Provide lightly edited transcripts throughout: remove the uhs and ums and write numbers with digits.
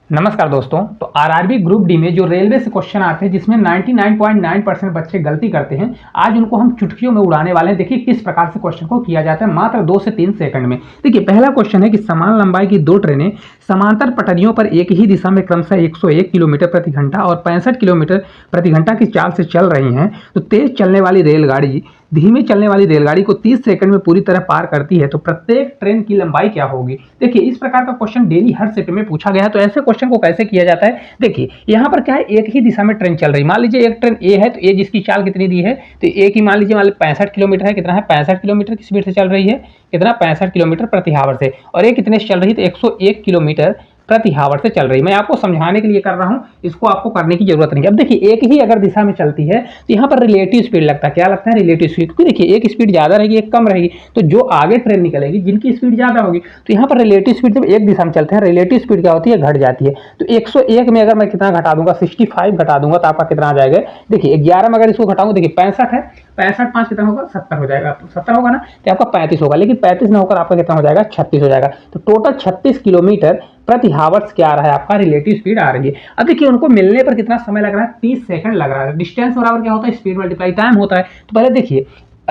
नमस्कार दोस्तों। तो आरआरबी ग्रुप डी में जो रेलवे से क्वेश्चन आते हैं जिसमें 99.9% बच्चे गलती करते हैं, आज उनको हम चुटकियों में उड़ाने वाले हैं। देखिए किस प्रकार से क्वेश्चन को किया जाता है मात्र 2 से 3 सेकंड में। देखिए पहला क्वेश्चन है कि समान लंबाई की दो ट्रेनें समांतर पटरियों पर एक ही दिशा में क्रमशः 101 किलोमीटर प्रति घंटा और 65 किलोमीटर प्रति घंटा की चाल से चल रही हैं, तो तेज चलने वाली रेलगाड़ी धीमे चलने वाली रेलगाड़ी को 30 सेकंड में पूरी तरह पार करती है, तो प्रत्येक ट्रेन की लंबाई क्या होगी। देखिए इस प्रकार का क्वेश्चन डेली हर सेकंड में पूछा गया है। तो ऐसे क्वेश्चन को कैसे किया जाता है, देखिए यहाँ पर क्या है, एक ही दिशा में ट्रेन चल रही है। मान लीजिए एक ट्रेन ए है, तो ए जिसकी चाल कितनी दी है, तो ए की मान लीजिए 65 किलोमीटर है। कितना है, 65 किलोमीटर की स्पीड से चल रही है। कितना, 65 किलोमीटर प्रति हावर से। और ये कितने से चल रही है, तो 101 किलोमीटर प्रति हावर से चल रही है। मैं आपको समझाने के लिए कर रहा हूं, इसको आपको करने की जरूरत नहीं है। अब देखिए एक ही अगर दिशा में चलती है तो यहाँ पर रिलेटिव स्पीड लगता है। क्या लगता है, रिलेटिव स्पीड। क्योंकि देखिए एक स्पीड ज्यादा रहेगी, एक कम रहेगी, तो जो आगे ट्रेन निकलेगी जिनकी स्पीड ज्यादा होगी, तो यहाँ पर रिलेटिव स्पीड जब एक दिशा में चलते हैं, रिलेटिव स्पीड क्या होती है, घट जाती है। तो 101 में अगर मैं कितना घटा दूंगा, 65 घटा दूंगा, तो आपका कितना आ जाएगा। देखिए 11 में अगर इसको घटाऊंगा, देखिए 65 है, 65 5 कितना होगा, 70 हो जाएगा। 70 होगा ना, तो आपका 35 होगा। लेकिन 35 ना होकर आपका कितना हो जाएगा, 36 हो जाएगा। तो टोटल 36 किलोमीटर प्रति हावर्स क्या आ रहा है, आपका रिलेटिव स्पीड आ रही है। अब देखिए उनको मिलने पर कितना समय लग रहा है, 30 सेकंड लग रहा है। डिस्टेंस बराबर क्या होता है, स्पीड मल्टीप्लाई टाइम होता है। तो पहले देखिए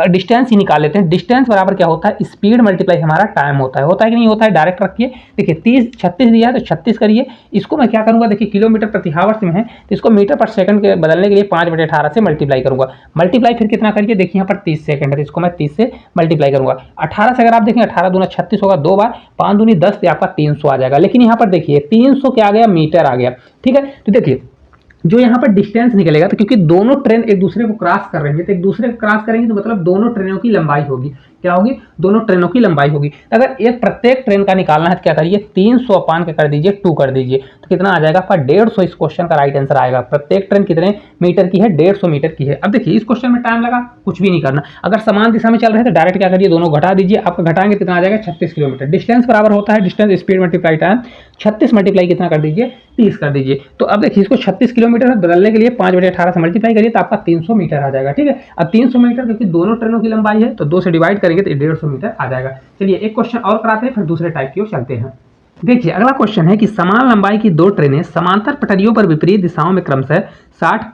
डिस्टेंस ही निकाल लेते हैं। डिस्टेंस बराबर क्या होता है, स्पीड मल्टीप्लाई हमारा टाइम होता है कि नहीं होता है। डायरेक्ट रखिए, देखिए 30 36 दिया है तो 36 करिए। इसको मैं क्या करूंगा, देखिए किलोमीटर प्रति हावर्स में है, तो इसको मीटर पर सेकंड के बदलने के लिए 5/18 से मल्टीप्लाई करूंगा। मल्टीप्लाई फिर कितना करिए, देखिए यहाँ पर 30 सेकंड है, तो इसको मैं 30 से मल्टीप्लाई करूंगा। 18 से अगर आप देखें, 18 दूना 36 होगा, 2 बार 5 दूनी 10 से आपका 300 आ जाएगा। लेकिन यहाँ पर देखिए 300 क्या आ गया, मीटर आ गया। ठीक है, तो देखिए जो यहाँ पर डिस्टेंस निकलेगा, तो क्योंकि दोनों ट्रेन एक दूसरे को क्रॉस कर रही है, तो एक दूसरे को क्रॉस करेंगे तो मतलब दोनों ट्रेनों की लंबाई होगी। क्या होगी, दोनों ट्रेनों की लंबाई होगी। अगर एक प्रत्येक ट्रेन का निकालना है तो क्या करिए, 300 अपान के कर दीजिए 2 कर दीजिए, तो कितना आ जाएगा आपका 150। इस क्वेश्चन का राइट आंसर आएगा। प्रत्येक ट्रेन कितने मीटर की है, 150 मीटर की है। अब देखिए इस क्वेश्चन में टाइम लगा, कुछ भी नहीं करना। अगर समान दिशा में चल रहे हैं तो डायरेक्ट क्या करिए, दोनों घटा दीजिए। आपका घटाएंगे कितना आ जाएगा, 36 किलोमीटर। डिस्टेंस बराबर होता है distance speed multiply time. 36 multiply कितना कर दीजिए, 30 कर दीजिए। तो अब देखिए इसको 36 किलोमीटर बदलने के लिए 5/18 से मल्टीप्लाई करिए, तो आपका 300 मीटर आ जाएगा। ठीक है, अब 300 मीटर क्योंकि दोनों ट्रेनों की लंबाई है, तो 2 से डिवाइड करेंगे तो 150 मीटर आ जाएगा। चलिए एक क्वेश्चन और कराते हैं, फिर दूसरे टाइप की ओर चलते हैं। देखिए अगला क्वेश्चन है कि समान लंबाई की दो ट्रेनें समांतर पटरियों पर विपरीत दिशाओं में क्रमशः 60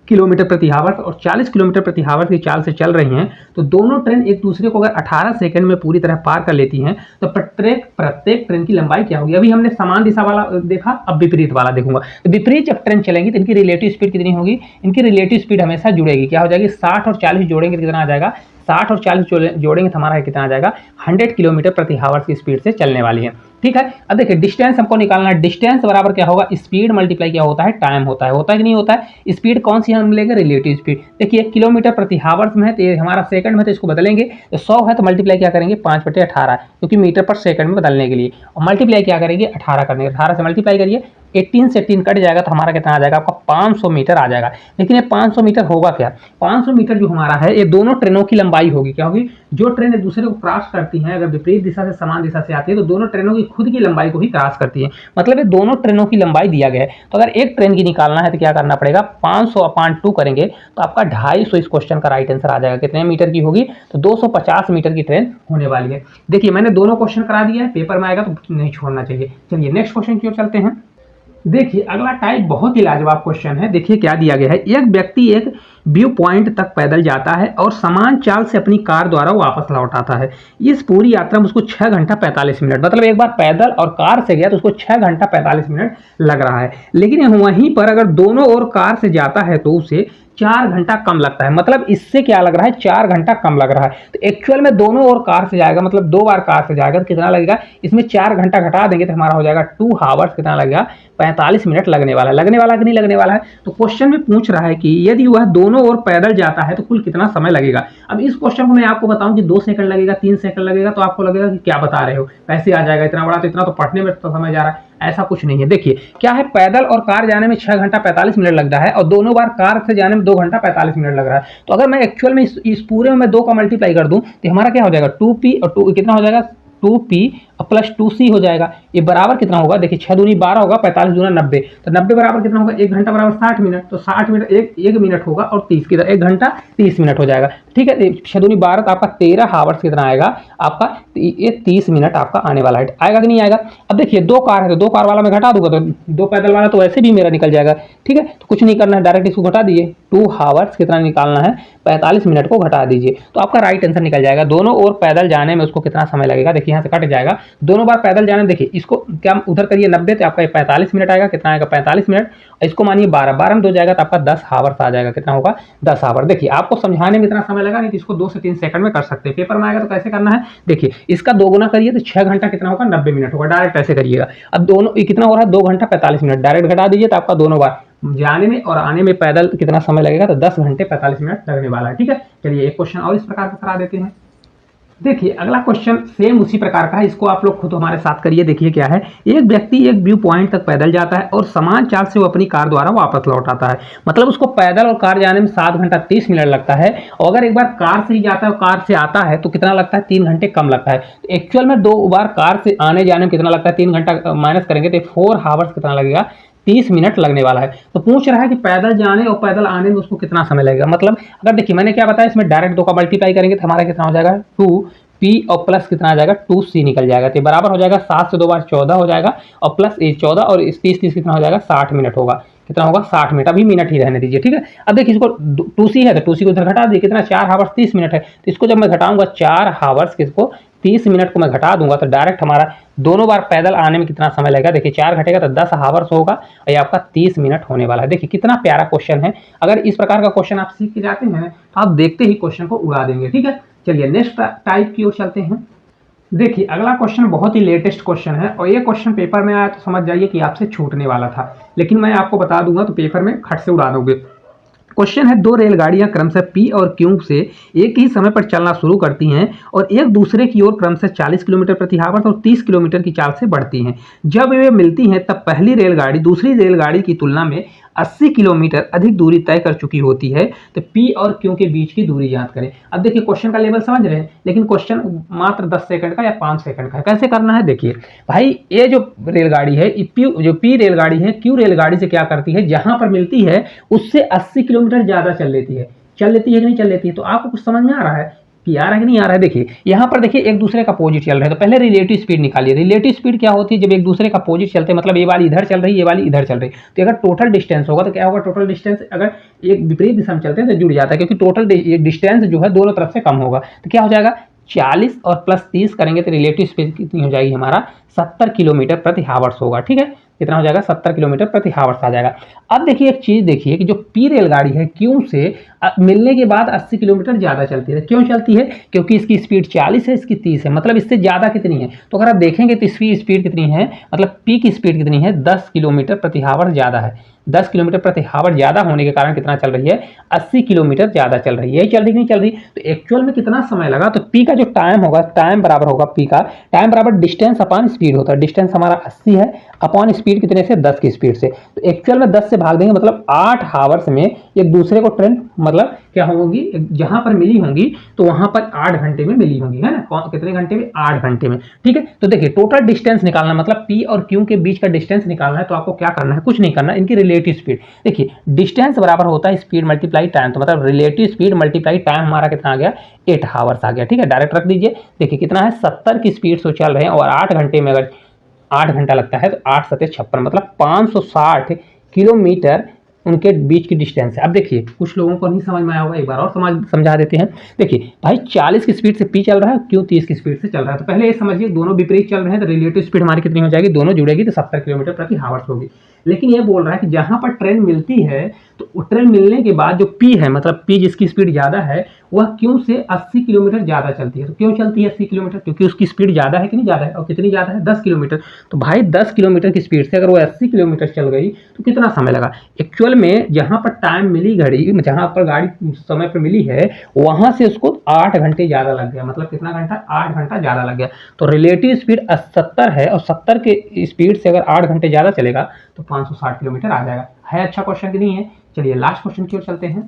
किलोमीटर प्रति हावर्स और 40 किलोमीटर प्रति हावर्स की चाल से चल रही हैं, तो दोनों ट्रेन एक दूसरे को अगर 18 सेकंड में पूरी तरह पार कर लेती हैं, तो प्रत्येक ट्रेन की लंबाई क्या होगी। अभी हमने समान दिशा वाला देखा, अब विपरीत वाला देखूंगा। तो विपरीत जब ट्रेन चलेंगी तो इनकी रिलेटिव स्पीड कितनी होगी, इनकी रिलेटिव स्पीड हमेशा जुड़ेगी। क्या हो जाएगी, 60 और 40 जोड़ेंगे तो कितना आ जाएगा, 60 और 40 जोड़ेंगे तो हमारा कितना आ जाएगा, 100 किलोमीटर प्रति हावर्स की स्पीड से चलने वाली है। ठीक है, अब देखिए डिस्टेंस हमको निकालना है। डिस्टेंस बराबर क्या होगा, स्पीड मल्टीप्लाई क्या होता है, टाइम होता है कि नहीं होता है। स्पीड कौन सी हम लेंगे, रिलेटिव स्पीड। देखिए किलोमीटर प्रति हावर्स में है, तो ये हमारा सेकंड में, तो इसको बदलेंगे। तो 100 है तो मल्टीप्लाई क्या करेंगे, 5/18, क्योंकि मीटर पर सेकंड में बदलने के लिए। और मल्टीप्लाई क्या करेंगे, 18 करने, 18 से मल्टीप्लाई करिए, 18 से 3 कट जाएगा, तो हमारा कितना आ जाएगा, आपका 500 मीटर आ जाएगा। लेकिन ये 500 मीटर होगा क्या, 500 मीटर जो हमारा है ये दोनों ट्रेनों की लंबाई होगी। क्या होगी, जो ट्रेन एक दूसरे को क्रॉस करती हैं, अगर विपरीत दिशा से समान दिशा से आती है, तो दोनों ट्रेनों की खुद की लंबाई को ही क्रॉस करती है। मतलब ये दोनों ट्रेनों की लंबाई दिया गया है। तो अगर एक ट्रेन की निकालना है तो क्या करना पड़ेगा, 500/2 करेंगे, तो आपका 250 इस क्वेश्चन का राइट आंसर आ जाएगा। कितने मीटर की होगी, तो 250 मीटर की ट्रेन होने वाली है। देखिए मैंने दोनों क्वेश्चन करा दिया है, पेपर में आएगा तो नहीं छोड़ना चाहिए। चलिए नेक्स्ट क्वेश्चन की ओर चलते हैं। देखिए अगला टाइप बहुत ही लाजवाब क्वेश्चन है। देखिए क्या दिया गया है, एक व्यक्ति एक व्यू पॉइंट तक पैदल जाता है और समान चाल से अपनी कार द्वारा वापस लौट आता है। इस पूरी यात्रा में उसको 6 घंटा 45 मिनट, मतलब एक बार पैदल और कार से गया तो उसको 6 घंटा 45 मिनट लग रहा है। लेकिन वहीं पर अगर दोनों ओर कार से जाता है तो उसे 4 घंटा कम लगता है। मतलब इससे क्या लग रहा है, 4 घंटा कम लग रहा है। तो एक्चुअल में दोनों ओर कार से जाएगा, मतलब 2 बार कार से जाएगा, तो कितना लगेगा, इसमें 4 घंटा घटा देंगे तो हमारा हो जाएगा 2 हावर्स। कितना लगेगा, 45 मिनट लगने वाला है। कि नहीं लगने वाला है। तो क्वेश्चन में पूछ रहा है कि यदि वह दोनों ओर पैदल जाता है तो कुल कितना समय लगेगा। अब इस क्वेश्चन को मैं आपको बताऊं कि 2 सेकंड लगेगा, 3 सेकंड लगेगा, तो आपको लगेगा कि क्या बता रहे हो, पैसे आ जाएगा इतना बड़ा, तो इतना तो पढ़ने में तो समय जा रहा है। ऐसा कुछ नहीं है। देखिए क्या है, पैदल और कार जाने में 6 घंटा 45 मिनट लग रहा है और दोनों बार कार से जाने में 2 घंटा 45 मिनट लग रहा है। तो अगर मैं एक्चुअल में इस पूरे में 2 का मल्टीप्लाई कर दूं तो हमारा क्या हो जाएगा, 2p और 2 कितना हो जाएगा, 2p और प्लस 2c हो जाएगा। ये बराबर कितना होगा, देखिए 6 दूनी 12 होगा, 45 दूना 90, तो 90 बराबर कितना होगा, 1 घंटा बराबर 60 मिनट, तो 60 मिनट 1 मिनट होगा और 30 की 1 घंटा 30 मिनट हो जाएगा। ठीक है, 6 दूनी 12 तो आपका 13 हावर्स कितना आएगा आपका, ये 30 मिनट आपका आने वाला है। आएगा कि नहीं आएगा। अब देखिए 2 कार है तो 2 कार वाला मैं घटा दूंगा, तो 2 पैदल वाला तो वैसे भी मेरा निकल जाएगा। ठीक है, तो कुछ नहीं करना है, डायरेक्ट इसको घटा दीजिए। 2 हावर्स कितना निकालना है, 45 मिनट को घटा दीजिए, तो आपका राइट आंसर निकल जाएगा। दोनों ओर पैदल जाने में उसको कितना समय लगेगा, देखिए यहाँ से कट जाएगा, दोनों बार पैदल जाने, देखिए इसको क्या उधर करिए 90, तो आपका 45 मिनट आएगा, कितना आएगा 45 मिनट, इसको मानिए 12 में 2 जाएगा तो आपका 10 हावर्स आ जाएगा, कितना होगा 10 हावर। देखिए आपको समझाने में इतना समय लगा नहीं, तो इसको 2 से 3 सेकंड में कर सकते हैं। पेपर में आएगा तो कैसे करना है, देखिए इसका 2 गुना करिए तो 6 घंटा कितना होगा, 90 मिनट होगा, डायरेक्ट ऐसे करिएगा। अब दोनों कितना हो रहा है, 2 घंटा 45 मिनट, डायरेक्ट घटा दीजिए, तो आपका दोनों बार जाने में और आने में पैदल कितना समय लगेगा, तो 10 घंटे 45 मिनट लगने वाला है। ठीक है, चलिए एक क्वेश्चन और इस प्रकार का करा देते हैं। देखिए अगला क्वेश्चन सेम उसी प्रकार का है, इसको आप लोग खुद हमारे साथ करिए। देखिए क्या है, एक व्यक्ति एक व्यू पॉइंट तक पैदल जाता है और समान चाल से वो अपनी कार द्वारा वापस लौट आता है। मतलब उसको पैदल और कार जाने में 7 घंटा 30 मिनट लगता है, और अगर एक बार कार से ही जाता है और कार से आता है तो कितना लगता है, 3 घंटे कम लगता है। तो एक्चुअल में 2 बार कार से आने जाने में कितना लगता है, 3 घंटा माइनस करेंगे तो 4 हावर्स कितना लगेगा, 30 मिनट लगने वाला है। तो पूछ रहा है कि पैदल जाने और पैदल आने में उसको कितना समय लगेगा। मतलब अगर देखिए मैंने क्या बताया, इसमें डायरेक्ट 2 का मल्टीप्लाई करेंगे तो हमारा कितना हो जाएगा, 2p और प्लस कितना आ जाएगा, 2c निकल जाएगा, तो बराबर हो जाएगा 7 से 2 बार 14 हो जाएगा, और प्लस 14 और 30 कितना हो जाएगा, 60 मिनट होगा, कितना होगा 60 मिनट। अभी मिनट ही रहने दीजिए। ठीक है, अब देखिए इसको 2c है तो 2c को इधर घटा दीजिए, कितना 4 हावर्स 30 मिनट है, तो इसको जब मैं घटाऊंगा 4 हावर्स किसको 30 मिनट को मैं घटा दूंगा, तो डायरेक्ट हमारा दोनों बार पैदल आने में कितना समय लगेगा, देखिए 4 घटेगा तो 10 हावर्स होगा, और ये आपका 30 मिनट होने वाला है। देखिए कितना प्यारा क्वेश्चन है। अगर इस प्रकार का क्वेश्चन आप सीख के जाते हैं तो आप देखते ही क्वेश्चन को उड़ा देंगे। ठीक है, चलिए नेक्स्ट टाइप की ओर चलते हैं। देखिए अगला क्वेश्चन बहुत ही लेटेस्ट क्वेश्चन है, और ये क्वेश्चन पेपर में आया तो समझ जाइए कि आपसे छूटने वाला था, लेकिन मैं आपको बता दूंगा तो पेपर में खट से उड़ा दोगे। क्वेश्चन है, 2 रेलगाड़ियां क्रमशः P और Q से एक ही समय पर चलना शुरू करती हैं और एक दूसरे की ओर क्रमशः 40 किलोमीटर प्रति आवर्स और 30 किलोमीटर की चाल से बढ़ती हैं। जब वे मिलती हैं तब पहली रेलगाड़ी दूसरी रेलगाड़ी की तुलना में 80 किलोमीटर अधिक दूरी तय कर चुकी होती है, तो P और Q के बीच की दूरी ज्ञात करें। अब देखिए क्वेश्चन का लेवल समझ रहे हैं, लेकिन क्वेश्चन मात्र 10 सेकंड का या 5 सेकंड का है। कैसे करना है, देखिए भाई ये जो रेलगाड़ी है, जो P रेलगाड़ी है, Q रेलगाड़ी से क्या करती है, जहां पर मिलती है उससे 80 किलोमीटर ज्यादा चल लेती है कि नहीं चल लेती है। तो आपको कुछ समझ में आ रहा है कि आ रहा है कि नहीं आ रहा है। देखिए यहाँ पर देखिए एक दूसरे का अपोजिट चल रहे हैं, तो पहले रिलेटिव स्पीड निकालिए। रिलेटिव स्पीड क्या होती है, जब एक दूसरे का अपोजिट चलते हैं, मतलब ये वाली इधर चल रही है, ये वाली इधर चल रही है, तो अगर टोटल डिस्टेंस होगा तो क्या होगा, टोटल डिस्टेंस अगर एक विपरीत दिशा में चलते हैं तो जुड़ जाता है, क्योंकि टोटल डिस्टेंस जो है दोनों तरफ से कम होगा। तो क्या हो जाएगा, 40 और प्लस 30 करेंगे तो रिलेटिव स्पीड कितनी हो जाएगी, हमारा 70 किलोमीटर प्रति हावर्स होगा। ठीक है, कितना हो जाएगा, 70 किलोमीटर प्रति हावर्स आ जाएगा। अब देखिए एक चीज देखिए कि जो पी रेलगाड़ी है क्यू से मिलने के बाद 80 किलोमीटर ज्यादा चलती है। क्यों चलती है, क्योंकि इसकी स्पीड 40 है, इसकी 30 है, मतलब इससे ज्यादा कितनी है। तो अगर आप देखेंगे तो इसकी स्पीड कितनी है, मतलब पी की स्पीड कितनी है, 10 किलोमीटर प्रति हावर ज्यादा है। 10 किलोमीटर प्रति हावर ज्यादा होने के कारण कितना चल रही है, 80 किलोमीटर ज्यादा चल रही है। यही चल रही नहीं चल रही, तो एक्चुअल में कितना समय लगा, तो पी का जो टाइम होगा, टाइम बराबर होगा पी का टाइम बराबर डिस्टेंस अपॉन स्पीड होता है। डिस्टेंस हमारा 80 है, अपॉन स्पीड कितने से, 10 की स्पीड से। तो एक्चुअल में 10 से भाग देंगे, मतलब 8 हावर्स में एक दूसरे को ट्रेन मतलब क्या होंगी, जहां पर मिली होंगी तो वहां पर 8 घंटे में मिली होंगी, है ना। कितने घंटे में, 8 घंटे में। ठीक है, तो देखिए टोटल डिस्टेंस निकालना, मतलब पी और क्यू के बीच का डिस्टेंस निकालना है, तो आपको क्या करना है, कुछ नहीं करना, इनकी रिलेटिव स्पीड। देखिए डिस्टेंस बराबर होता है स्पीड मल्टीप्लाई टाइम, तो मतलब रिलेटिव स्पीड मल्टीप्लाई टाइम हमारा कितना आ गया, 8 हावर्स आ गया। ठीक है, डायरेक्ट रख दीजिए। देखिए कितना है, 70 की स्पीड से चल रहे हैं, और 8 घंटे में अगर 8 घंटा लगता है तो 8 सत्ते 56, मतलब 560 किलोमीटर उनके बीच की डिस्टेंस है। अब देखिए कुछ लोगों को नहीं समझ में आया होगा, एक बार और समझा देते हैं। देखिए भाई 40 की स्पीड से पी चल रहा है, क्यू 30 की स्पीड से चल रहा है, तो पहले ये समझिए दोनों विपरीत चल रहे हैं, तो रिलेटिव स्पीड हमारी कितनी हो जाएगी, दोनों जुड़ेगी तो 70 किलोमीटर प्रति हावर्स होगी। लेकिन ये बोल रहा है कि जहां पर ट्रेन मिलती है तो ट्रेन मिलने के बाद जो पी है, मतलब पी जिसकी स्पीड ज्यादा है, वह क्यू से 80 किलोमीटर ज्यादा चलती है। तो क्यों चलती है 80 किलोमीटर, क्योंकि उसकी स्पीड ज्यादा है कि नहीं ज्यादा है, और कितनी ज्यादा है, 10 किलोमीटर। तो भाई 10 किलोमीटर की स्पीड से अगर वो 80 किलोमीटर चल गई तो कितना समय लगा। एक्चुअल में जहां पर टाइम मिली घड़ी, जहां पर गाड़ी समय पर मिली है, वहां से उसको 8 घंटे ज्यादा लग गया, मतलब कितना घंटा, 8 घंटा ज्यादा लग गया। तो रिलेटिव स्पीड 70 है, और 70 के स्पीड से अगर 8 घंटे ज्यादा चलेगा तो 560 किलोमीटर आ जाएगा। है अच्छा क्वेश्चन कि नहीं है। चलिए लास्ट क्वेश्चन की ओर चलते हैं।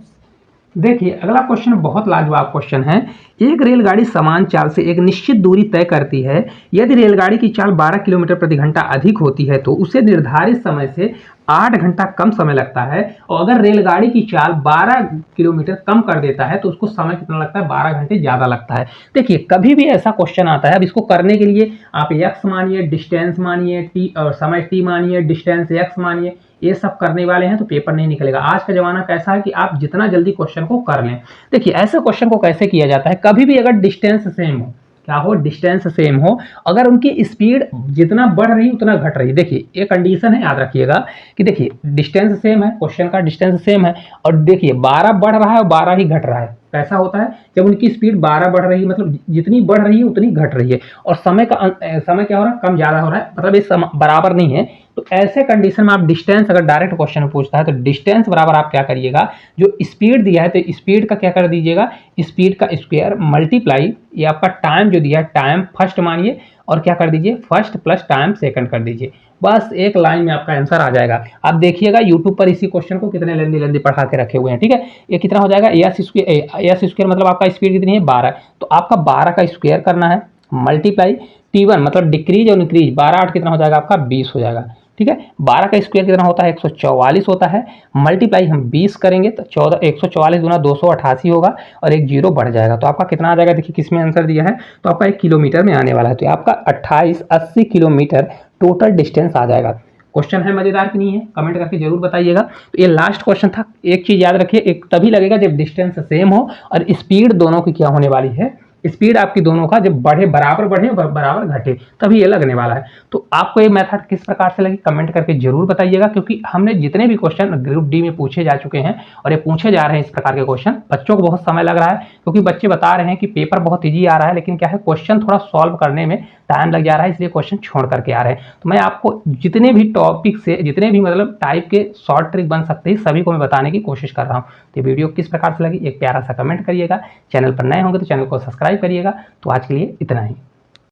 देखिए अगला क्वेश्चन बहुत लाजवाब क्वेश्चन है। एक रेलगाड़ी समान चाल से एक निश्चित दूरी तय करती है। यदि रेलगाड़ी की चाल 12 किलोमीटर प्रति घंटा अधिक होती है तो उसे निर्धारित समय से 8 घंटा कम समय लगता है, और अगर रेलगाड़ी की चाल 12 किलोमीटर कम कर देता है तो उसको समय कितना लगता है, 12 घंटे ज़्यादा लगता है। देखिए कभी भी ऐसा क्वेश्चन आता है, अब इसको करने के लिए आप एक्स मानिए, डिस्टेंस मानिए, टी और समय टी मानिए, डिस्टेंस एक्स मानिए, ये सब करने वाले हैं तो पेपर नहीं निकलेगा। आज का जमाना कैसा है कि आप जितना जल्दी क्वेश्चन को कर लें। देखिए ऐसे क्वेश्चन को कैसे किया जाता है, कभी भी अगर डिस्टेंस सेम हो, क्या हो, डिस्टेंस सेम हो, अगर उनकी स्पीड जितना बढ़ रही उतना घट रही, देखिए ये कंडीशन है, याद रखिएगा कि देखिए डिस्टेंस सेम है, क्वेश्चन का डिस्टेंस सेम है, और देखिए 12 बढ़ रहा है और 12 ही घट रहा है। कैसा होता है जब उनकी स्पीड 12 बढ़ रही है, मतलब जितनी बढ़ रही है उतनी घट रही है, और समय क्या हो रहा है, कम ज्यादा हो रहा है, मतलब ये बराबर नहीं है। तो ऐसे कंडीशन में आप डिस्टेंस, अगर डायरेक्ट क्वेश्चन पूछता है तो डिस्टेंस बराबर आप क्या करिएगा, जो स्पीड दिया है तो स्पीड का क्या कर दीजिएगा, स्पीड का स्क्वायर मल्टीप्लाई, ये आपका टाइम जो दिया है, टाइम फर्स्ट मानिए, और क्या कर दीजिए, फर्स्ट प्लस टाइम सेकंड कर दीजिए। बस एक लाइन में आपका आंसर आ जाएगा। आप देखिएगा यूट्यूब पर इसी क्वेश्चन को कितने लेंदी लेंदी पढ़ा के रखे हुए हैं, ठीक है। ये कितना हो जाएगा, एस स्क्वायर मतलब आपका स्पीड कितनी है, 12, तो आपका 12 का स्क्वायर करना है, मल्टीप्लाई T1 मतलब डिक्रीज और इंक्रीज, 12 8 कितना हो जाएगा आपका 20 हो जाएगा, ठीक है। 12 का स्क्वायर कितना होता है, 144 होता है, मल्टीप्लाई हम 20 करेंगे तो 14, 144 गुना 288 होगा, और एक जीरो बढ़ जाएगा, तो आपका कितना आ जाएगा, देखिए किस में आंसर दिया है, तो आपका 1 किलोमीटर में आने वाला है, तो आपका 2880 किलोमीटर टोटल डिस्टेंस आ जाएगा। क्वेश्चन है मजेदार कि नहीं है, कमेंट करके जरूर बताइएगा। तो ये लास्ट क्वेश्चन था। एक चीज याद रखिए, एक तभी लगेगा जब डिस्टेंस सेम हो और स्पीड दोनों की क्या होने वाली है, स्पीड आपकी दोनों का जब बढ़े बराबर घटे, तभी ये लगने वाला है। तो आपको ये मेथड किस प्रकार से लगी कमेंट करके जरूर बताइएगा, क्योंकि हमने जितने भी क्वेश्चन ग्रुप डी में पूछे जा चुके हैं और ये पूछे जा रहे हैं इस प्रकार के क्वेश्चन, बच्चों को बहुत समय लग रहा है, क्योंकि बच्चे बता रहे हैं कि पेपर बहुत ईजी आ रहा है, लेकिन क्या है क्वेश्चन थोड़ा सॉल्व करने में टाइम लग जा रहा है, इसलिए क्वेश्चन छोड़ करके आ रहे हैं। तो मैं आपको जितने भी टॉपिक से, जितने भी मतलब टाइप के शॉर्ट ट्रिक बन सकते हैं, सभी को मैं बताने की कोशिश कर रहा हूँ। तो वीडियो किस प्रकार से लगी एक प्यारा सा कमेंट करिएगा, चैनल पर नए होंगे तो चैनल को सब्सक्राइब करिएगा। तो आज के लिए इतना ही।